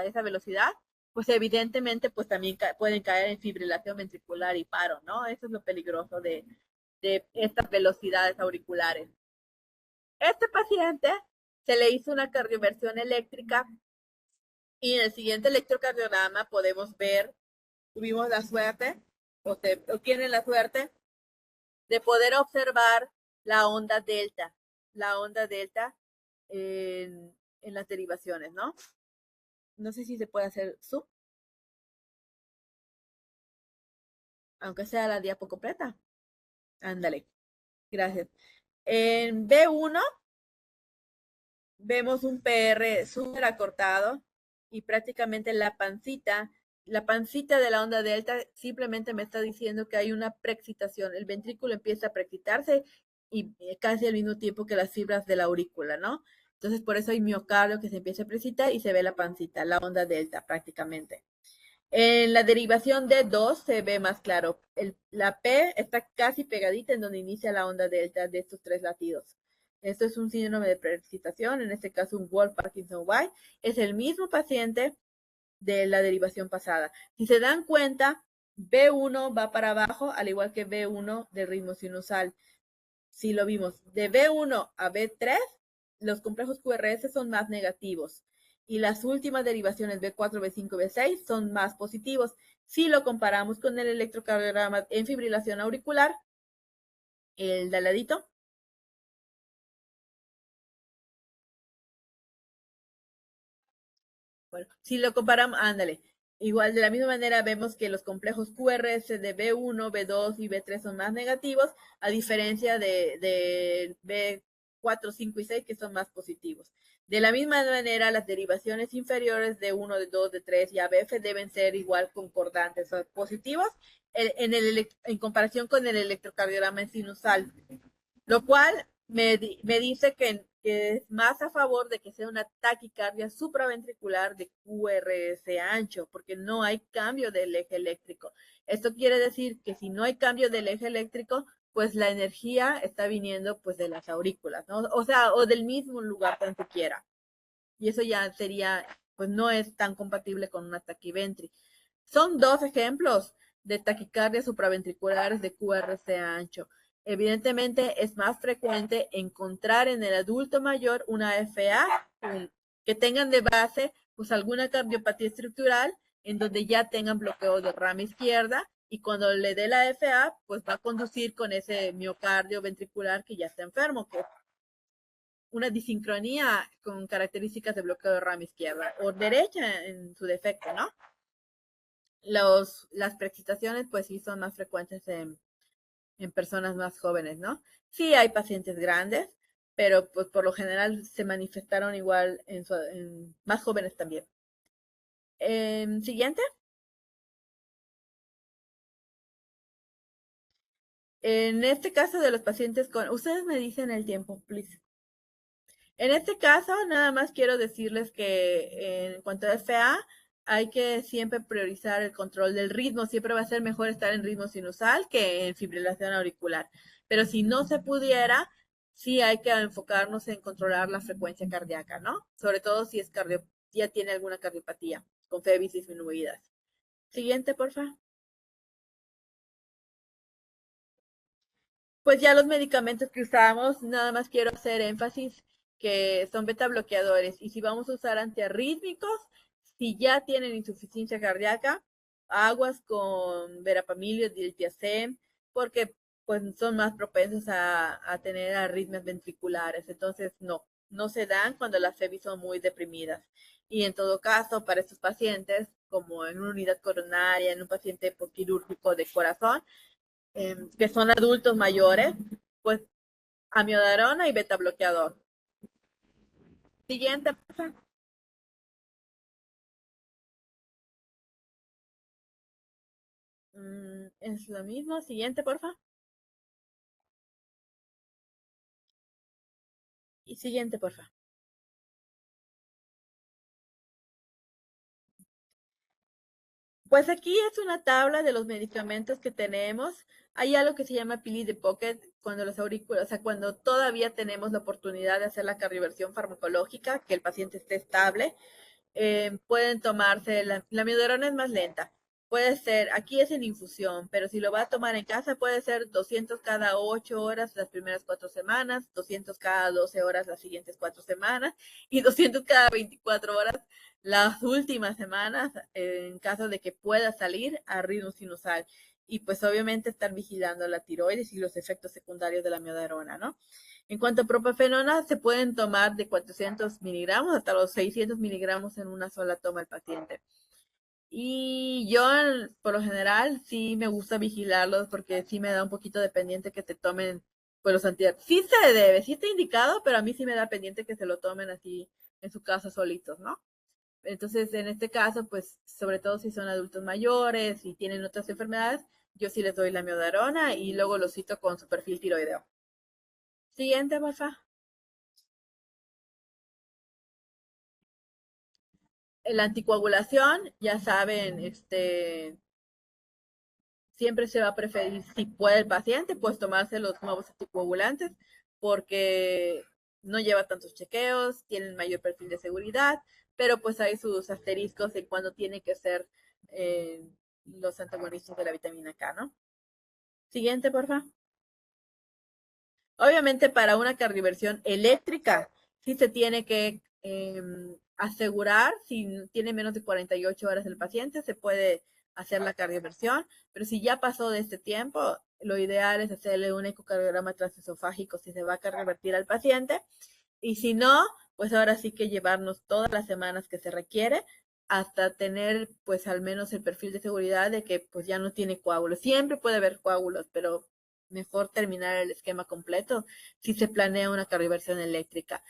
esa velocidad, pues evidentemente pues también pueden caer en fibrilación ventricular y paro, ¿no? Eso es lo peligroso de estas velocidades auriculares. Este paciente se le hizo una cardioversión eléctrica y en el siguiente electrocardiograma podemos ver, tuvimos la suerte o tienen la suerte de poder observar la onda delta en las derivaciones, ¿no? No sé si se puede hacer zoom, aunque sea la diapo completa. Ándale, gracias. En B1 vemos un PR súper acortado y prácticamente la pancita de la onda delta simplemente me está diciendo que hay una preexcitación. El ventrículo empieza a preexcitarse y casi al mismo tiempo que las fibras de la aurícula, ¿no? Entonces por eso hay miocardio que se empieza a preexcitar y se ve la pancita, la onda delta prácticamente. En la derivación de 2 se ve más claro. La P está casi pegadita en donde inicia la onda delta de estos tres latidos. Esto es un síndrome de preexcitación, en este caso un Wolff-Parkinson-White. Es el mismo paciente de la derivación pasada. Si se dan cuenta, B1 va para abajo, al igual que B1 del ritmo sinusal. Si lo vimos de B1 a B3, los complejos QRS son más negativos y las últimas derivaciones B4, B5, B6 son más positivos. Si lo comparamos con el electrocardiograma en fibrilación auricular, el de al ladito, bueno, si lo comparamos, ándale, igual de la misma manera vemos que los complejos QRS de B1, B2 y B3 son más negativos, a diferencia de B4, 5 y 6 que son más positivos. De la misma manera, las derivaciones inferiores de 1, de 2, de 3 y ABF deben ser igual concordantes o positivos en comparación con el electrocardiograma sinusal, lo cual me dice que es más a favor de que sea una taquicardia supraventricular de QRS ancho, porque no hay cambio del eje eléctrico. Esto quiere decir que si no hay cambio del eje eléctrico, pues la energía está viniendo pues de las aurículas, ¿no? O sea, o del mismo lugar tan siquiera. Y eso ya sería, pues no es tan compatible con una taquiventri. Son dos ejemplos de taquicardias supraventriculares de QRS ancho. Evidentemente es más frecuente encontrar en el adulto mayor una FA que tengan de base pues alguna cardiopatía estructural en donde ya tengan bloqueo de rama izquierda y cuando le dé la FA pues va a conducir con ese miocardio ventricular que ya está enfermo, que es una disincronía con características de bloqueo de rama izquierda o derecha en su defecto, ¿no? Las preexcitaciones pues sí son más frecuentes en personas más jóvenes, ¿no? Sí hay pacientes grandes, pero pues por lo general se manifestaron igual en más jóvenes también. Siguiente. En este caso de los pacientes con... Ustedes me dicen el tiempo, please. En este caso, nada más quiero decirles que en cuanto a FA, hay que siempre priorizar el control del ritmo. Siempre va a ser mejor estar en ritmo sinusal que en fibrilación auricular. Pero si no se pudiera, sí hay que enfocarnos en controlar la frecuencia cardíaca, ¿no? Sobre todo si es ya tiene alguna cardiopatía con FEBIS disminuidas. Siguiente, por favor. Pues ya los medicamentos que usamos, nada más quiero hacer énfasis que son beta bloqueadores y si vamos a usar antiarrítmicos, si ya tienen insuficiencia cardíaca, aguas con verapamil o diltiazem, porque pues son más propensos a tener arritmias ventriculares. Entonces, no se dan cuando las FEBI son muy deprimidas. Y en todo caso, para estos pacientes, como en una unidad coronaria, en un paciente quirúrgico de corazón, que son adultos mayores, pues amiodarona y beta bloqueador. Siguiente, porfa. Es lo mismo. Siguiente, porfa. Y siguiente, porfa. Pues aquí es una tabla de los medicamentos que tenemos. Hay algo que se llama pili de pocket cuando los auriculares, o sea, cuando todavía tenemos la oportunidad de hacer la cardioversión farmacológica, que el paciente esté estable. Pueden tomarse, la amiodarona es más lenta. Puede ser, aquí es en infusión, pero si lo va a tomar en casa puede ser 200 cada 8 horas las primeras 4 semanas, 200 cada 12 horas las siguientes 4 semanas y 200 cada 24 horas las últimas semanas en caso de que pueda salir a ritmo sinusal. Y pues obviamente estar vigilando la tiroides y los efectos secundarios de la amiodarona, ¿no? En cuanto a propafenona, se pueden tomar de 400 miligramos hasta los 600 miligramos en una sola toma el paciente. Y yo, por lo general, sí me gusta vigilarlos porque sí me da un poquito de pendiente que te tomen pues, los antibióticos. Sí se debe, sí está indicado, pero a mí sí me da pendiente que se lo tomen así en su casa solitos, ¿no? Entonces, en este caso, pues, sobre todo si son adultos mayores y tienen otras enfermedades, yo sí les doy la miodarona y luego los cito con su perfil tiroideo. Siguiente, porfa. La anticoagulación, ya saben, siempre se va a preferir, si puede el paciente, pues tomarse los nuevos anticoagulantes porque no lleva tantos chequeos, tienen mayor perfil de seguridad, pero pues hay sus asteriscos en cuando tiene que ser los antagonistas de la vitamina K, ¿no? Siguiente, por favor. Obviamente para una cardioversión eléctrica sí se tiene que asegurar, si tiene menos de 48 horas el paciente, se puede hacer la cardioversión, pero si ya pasó de este tiempo, lo ideal es hacerle un ecocardiograma transesofágico si se va a cardiovertir al paciente, y si no, pues ahora sí que llevarnos todas las semanas que se requiere hasta tener pues al menos el perfil de seguridad de que pues ya no tiene coágulos. Siempre puede haber coágulos, pero mejor terminar el esquema completo si se planea una cardioversión eléctrica.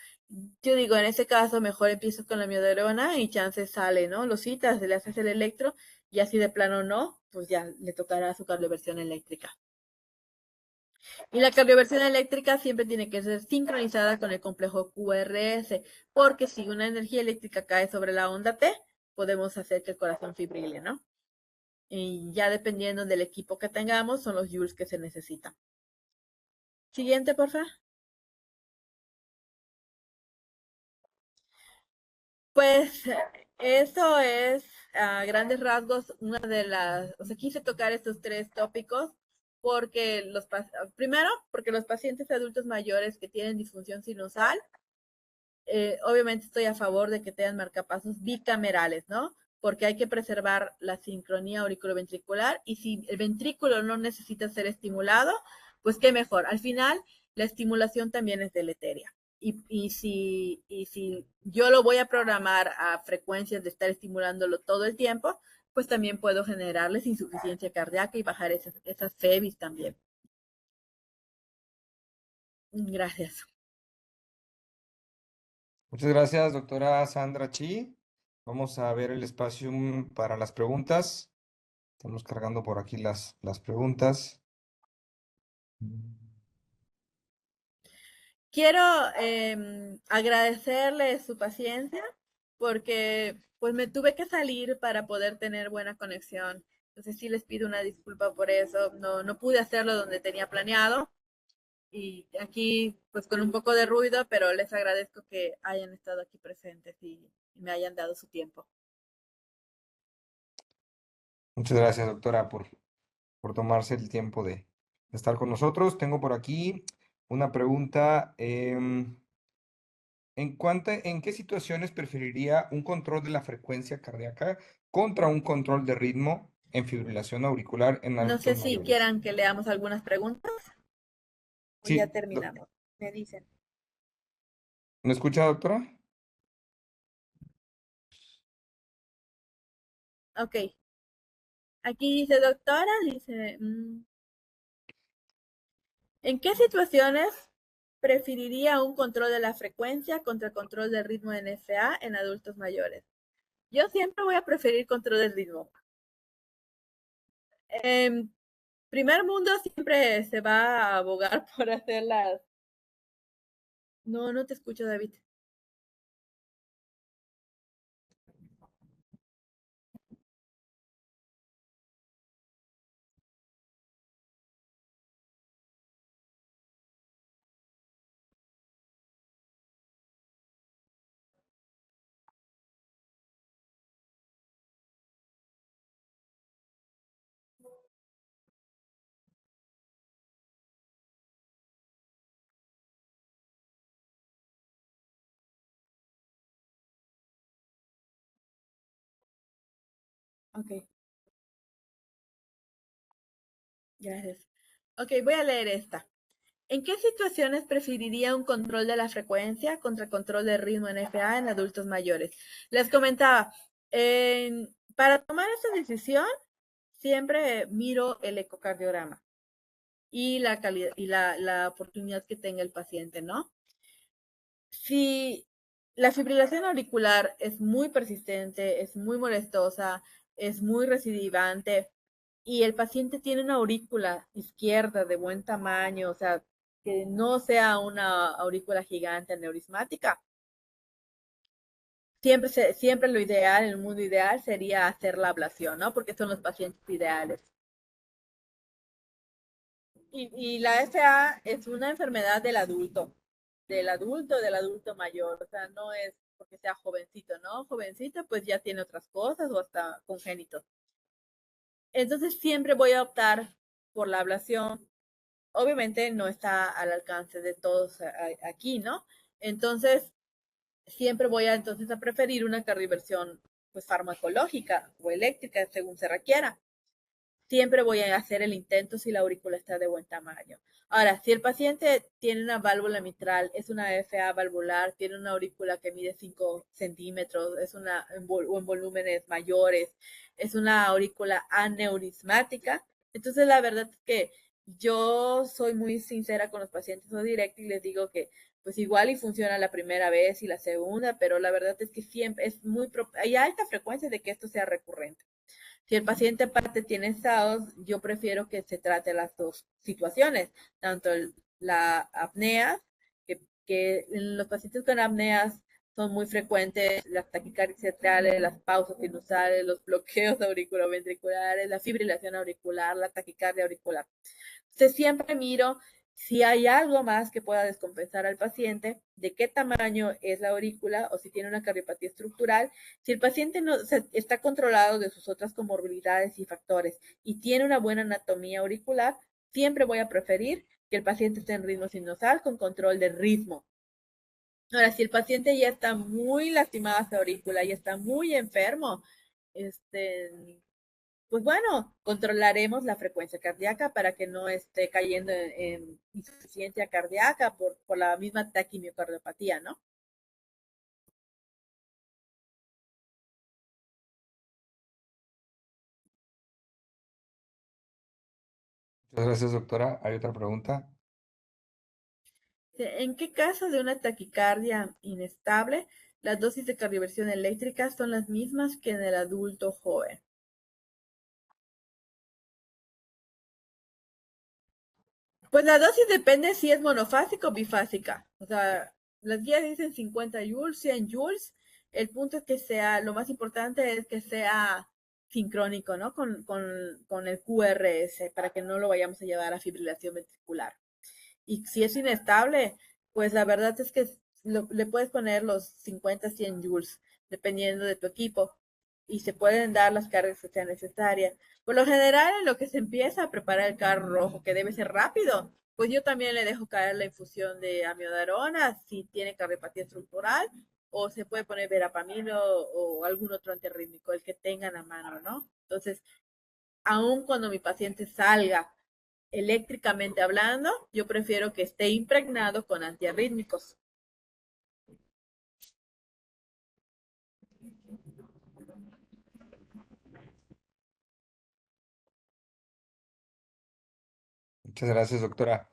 Yo digo, en ese caso, mejor empiezo con la miodarona y chance sale, ¿no? Lo citas, le haces el electro y así de plano no, pues ya le tocará su cardioversión eléctrica. Y la cardioversión eléctrica siempre tiene que ser sincronizada con el complejo QRS, porque si una energía eléctrica cae sobre la onda T, podemos hacer que el corazón fibrile, ¿no? Y ya dependiendo del equipo que tengamos, son los joules que se necesitan. Siguiente, por favor. Pues eso es a grandes rasgos una de las, o sea, quise tocar estos tres tópicos porque primero, porque los pacientes adultos mayores que tienen disfunción sinusal, obviamente estoy a favor de que tengan marcapasos bicamerales, ¿no? Porque hay que preservar la sincronía auriculoventricular y si el ventrículo no necesita ser estimulado, pues qué mejor. Al final, la estimulación también es deleteria. Si yo lo voy a programar a frecuencias de estar estimulándolo todo el tiempo, pues también puedo generarles insuficiencia cardíaca y bajar esas FEBIs también. Gracias. Muchas gracias, doctora Sandra Chi. Vamos a ver el espacio para las preguntas. Estamos cargando por aquí las preguntas. Quiero agradecerle su paciencia porque pues me tuve que salir para poder tener buena conexión. Entonces sí les pido una disculpa por eso. No pude hacerlo donde tenía planeado y aquí pues con un poco de ruido, pero les agradezco que hayan estado aquí presentes y me hayan dado su tiempo. Muchas gracias, doctora, por tomarse el tiempo de estar con nosotros. Tengo por aquí una pregunta. ¿En qué situaciones preferiría un control de la frecuencia cardíaca contra un control de ritmo en fibrilación auricular en No sé adultos si mayores? quieran que leamos algunas preguntas o ya Sí, terminamos. Me dicen. ¿me escucha, doctora? Ok. Aquí dice doctora, dice, ¿en qué situaciones preferiría un control de la frecuencia contra el control del ritmo en NSA en adultos mayores? Yo siempre voy a preferir control del ritmo. En primer mundo siempre se va a abogar por hacer las... No te escucho, David. Ok, gracias. Ok, voy a leer esta. ¿En qué situaciones preferiría un control de la frecuencia contra control del ritmo NFA en adultos mayores? Les comentaba, para tomar esta decisión, siempre miro el ecocardiograma y la calidad y la oportunidad que tenga el paciente, ¿no? Si la fibrilación auricular es muy persistente, es muy molestosa, es muy recidivante y el paciente tiene una aurícula izquierda de buen tamaño, o sea, que no sea una aurícula gigante aneurismática, siempre lo ideal, el mundo ideal sería hacer la ablación, ¿no? Porque son los pacientes ideales. Y la FA es una enfermedad del adulto mayor, o sea, no es porque sea jovencito, ¿no? Jovencito pues ya tiene otras cosas o hasta congénito. Entonces siempre voy a optar por la ablación. Obviamente no está al alcance de todos aquí, ¿no? Entonces siempre voy a entonces a preferir una cardioversión pues farmacológica o eléctrica según se requiera. Siempre voy a hacer el intento si la aurícula está de buen tamaño. Ahora, si el paciente tiene una válvula mitral, es una FA valvular, tiene una aurícula que mide 5 centímetros, es una o en volúmenes mayores, es una aurícula aneurismática, entonces la verdad es que yo soy muy sincera con los pacientes, soy directa y les digo que pues igual y funciona la primera vez y la segunda, pero la verdad es que siempre es hay alta frecuencia de que esto sea recurrente. Si el paciente aparte tiene estados, yo prefiero que se trate las dos situaciones, tanto la apnea, que en los pacientes con apneas son muy frecuentes las taquicardias atriales, las pausas sinusales, los bloqueos auriculoventriculares, la fibrilación auricular, la taquicardia auricular. Entonces siempre miro si hay algo más que pueda descompensar al paciente, de qué tamaño es la aurícula o si tiene una cardiopatía estructural. Si el paciente no, está controlado de sus otras comorbilidades y factores y tiene una buena anatomía auricular, siempre voy a preferir que el paciente esté en ritmo sinusal con control de ritmo. Ahora, si el paciente ya está muy lastimada su aurícula y está muy enfermo, pues bueno, controlaremos la frecuencia cardíaca para que no esté cayendo en insuficiencia cardíaca por la misma taquimiocardiopatía, ¿no? Muchas gracias, doctora. ¿Hay otra pregunta? ¿En qué caso de una taquicardia inestable, las dosis de cardioversión eléctrica son las mismas que en el adulto joven? Pues la dosis depende si es monofásica o bifásica. O sea, las guías dicen 50 joules, 100 joules. El punto es que sea, lo más importante es que sea sincrónico, ¿no? Con el QRS para que no lo vayamos a llevar a fibrilación ventricular. Y si es inestable, pues la verdad es que le puedes poner los 50, 100 joules, dependiendo de tu equipo, y se pueden dar las cargas que sean necesarias. Por lo general, en lo que se empieza a preparar el carro rojo, que debe ser rápido, pues yo también le dejo caer la infusión de amiodarona si tiene cardiopatía estructural, o se puede poner verapamilo o algún otro antirrítmico, el que tengan a mano, ¿no? Entonces, aun cuando mi paciente salga eléctricamente hablando, yo prefiero que esté impregnado con antiarrítmicos. Muchas gracias, doctora.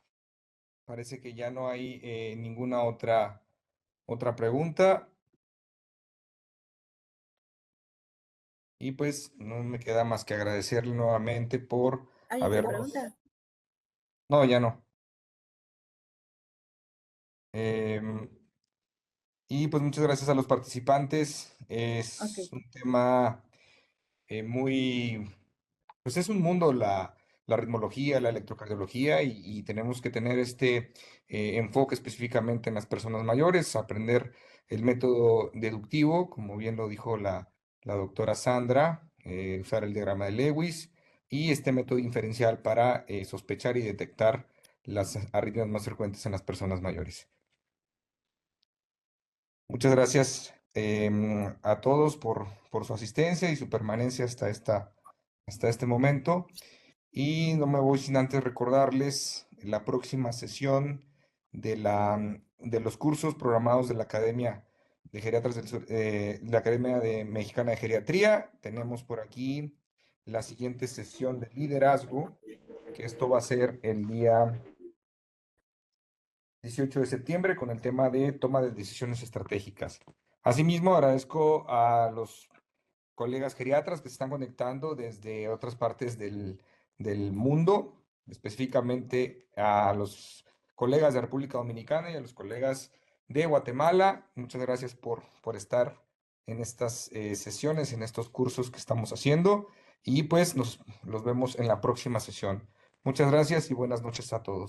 Parece que ya no hay ninguna otra pregunta. Y pues no me queda más que agradecerle nuevamente por ¿Hay otra habernos... pregunta? No, ya no. Em, y pues muchas gracias a los participantes. Ok. Es un tema muy... Pues es un mundo la ritmología, la electrocardiología y tenemos que tener este enfoque específicamente en las personas mayores, aprender el método deductivo, como bien lo dijo la doctora Sandra, usar el diagrama de Lewis y este método inferencial para sospechar y detectar las arritmias más frecuentes en las personas mayores. Muchas gracias a todos por su asistencia y su permanencia hasta este momento. Y no me voy sin antes recordarles la próxima sesión de los cursos programados de la Academia de Geriatras del Sur, la Academia Mexicana de Geriatría. Tenemos por aquí la siguiente sesión de liderazgo, que esto va a ser el día 18 de septiembre con el tema de toma de decisiones estratégicas. Asimismo, agradezco a los colegas geriatras que se están conectando desde otras partes del mundo, específicamente a los colegas de República Dominicana y a los colegas de Guatemala. Muchas gracias por estar en estas sesiones, en estos cursos que estamos haciendo y pues los vemos en la próxima sesión. Muchas gracias y buenas noches a todos.